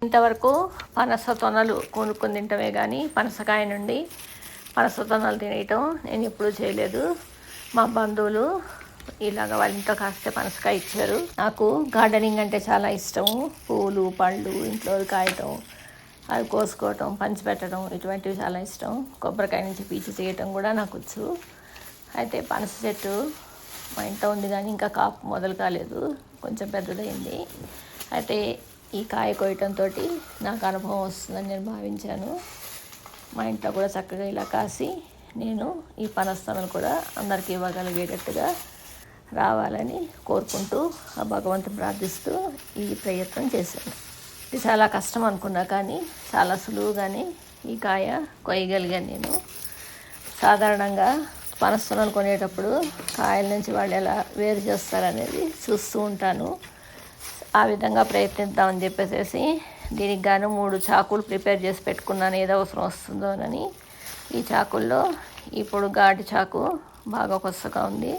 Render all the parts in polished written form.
ఇంతవరకు పనస తొనలు కొనుక్కొని తింటమే కానీ పనసకాయ నుండి పనస తొనలు తినేయటం నేను ఎప్పుడూ చేయలేదు. మా బంధువులు ఇలాగ వాళ్ళ ఇంట్లో కాస్తే పనసకాయ ఇచ్చారు. నాకు గార్డెనింగ్ అంటే చాలా ఇష్టము. పూలు పళ్ళు ఇంట్లో కాయటం, అవి కోసుకోవటం, పంచిపెట్టడం ఇటువంటివి చాలా ఇష్టం. కొబ్బరికాయ నుంచి పీచు తీయటం కూడా నాకు వచ్చు. అయితే పనస చెట్టు మా ఇంట్లో ఉంది కానీ ఇంకా కాపు మొదలు కాలేదు, కొంచెం పెద్దదైంది. అయితే ఈ కాయ కోయటంతో నాకు అనుభవం వస్తుందని నేను భావించాను. మా ఇంట్లో కూడా చక్కగా ఇలా కాసి నేను ఈ పనస్తలను కూడా అందరికీ ఇవ్వగలిగేటట్టుగా రావాలని కోరుకుంటూ ఆ భగవంతుని ప్రార్థిస్తూ ఈ ప్రయత్నం చేశాను. ఇది చాలా కష్టం అనుకున్నా కానీ చాలా సులువుగానే ఈ కాయ కొయ్యగలిగాను నేను. సాధారణంగా పనస్తలను కొనేటప్పుడు కాయల నుంచి వాళ్ళు ఎలా వేరు చేస్తారనేది చూస్తూ ఉంటాను. ఆ విధంగా ప్రయత్నిద్దామని చెప్పేసి దీనికి గాను 3 చాకులు ప్రిపేర్ చేసి పెట్టుకున్నాను, ఏదో అవసరం వస్తుందోనని. ఈ చాకుల్లో ఈ పొడుగాటి చాకు బాగా కొత్తగా ఉంది.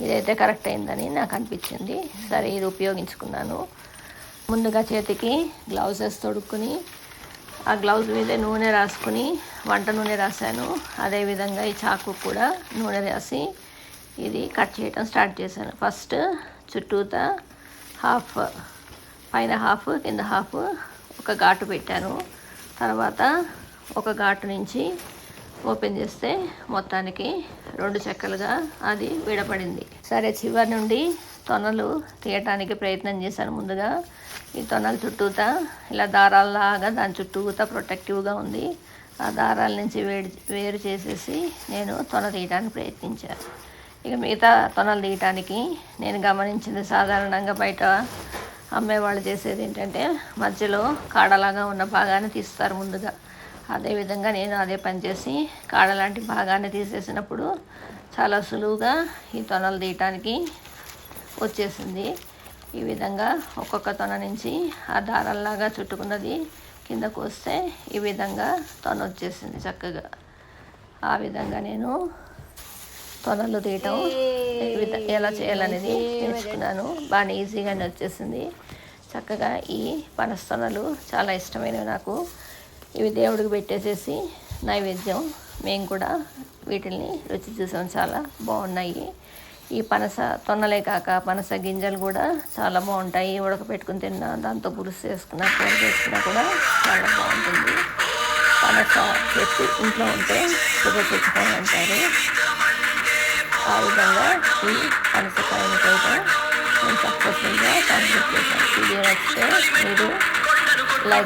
ఇదైతే కరెక్ట్ అయిందని నాకు అనిపించింది. సరే ఇది ఉపయోగించుకున్నాను. ముందుగా చేతికి గ్లౌజెస్ తొడుక్కుని ఆ గ్లౌజ్ మీద నూనె రాసుకుని వంట నూనె రాశాను. అదేవిధంగా ఈ చాకు కూడా నూనె రాసి ఇది కట్ చేయడం స్టార్ట్ చేశాను. ఫస్ట్ చుట్టూతా హాఫ్, పైన హాఫ్ కింద హాఫ్ ఒక ఘాటు పెట్టాను. తర్వాత ఒక ఘాటు నుంచి ఓపెన్ చేస్తే మొత్తానికి 2 చెక్కలుగా అది విడపడింది. సరే చివరి నుండి తొనలు తీయటానికి ప్రయత్నం చేశాను. ముందుగా ఈ తొనల చుట్టూతా ఇలా దారాల్లాగా దాని చుట్టూతా ప్రొటెక్టివ్గా ఉంది. ఆ దారాల నుంచి వేరు చేసేసి నేను తొన తీయడానికి ప్రయత్నించాను. ఇక మిగతా తొనలు తీయటానికి నేను గమనించింది, సాధారణంగా బయట అమ్మేవాళ్ళు చేసేది ఏంటంటే మధ్యలో కాడలాగా ఉన్న భాగాన్ని తీస్తారు ముందుగా. అదేవిధంగా నేను అదే పని చేసి కాడలాంటి భాగాన్ని తీసేసినప్పుడు చాలా సులువుగా ఈ తొనలు తీయటానికి వచ్చేసింది. ఈ విధంగా ఒక్కొక్క తొన నుంచి ఆ దారాల్లాగా చుట్టుకున్నది కిందకు వస్తే ఈ విధంగా తొన వచ్చేసింది చక్కగా. ఆ విధంగా నేను తొనలు తీయటం ఎలా చేయాలనేది నేర్చుకున్నాను. బాగా ఈజీగానే వచ్చేసింది చక్కగా. ఈ పనస తొనలు చాలా ఇష్టమైనవి నాకు. ఇవి దేవుడికి పెట్టేసేసి నైవేద్యం. మేము కూడా వీటిని రుచి చూసాం, చాలా బాగున్నాయి. ఈ పనస తొనలే కాక పనస గింజలు కూడా చాలా బాగుంటాయి. ఉడకపెట్టుకుని తిన్నా, దాంతో పులుసు చేసుకున్నా, కూర చేసుకున్నా కూడా చాలా బాగుంటుంది. పనస చెట్టు ఇంట్లో ఉంటే షుగర్ తెచ్చుకొని అంటారు. ఆ విధంగా ఈ పనసకాయని అయితే నేను సక్సెస్ఫుల్గా కంప్లీట్ చేశాను. వీడియో నచ్చితే మీరు లైక్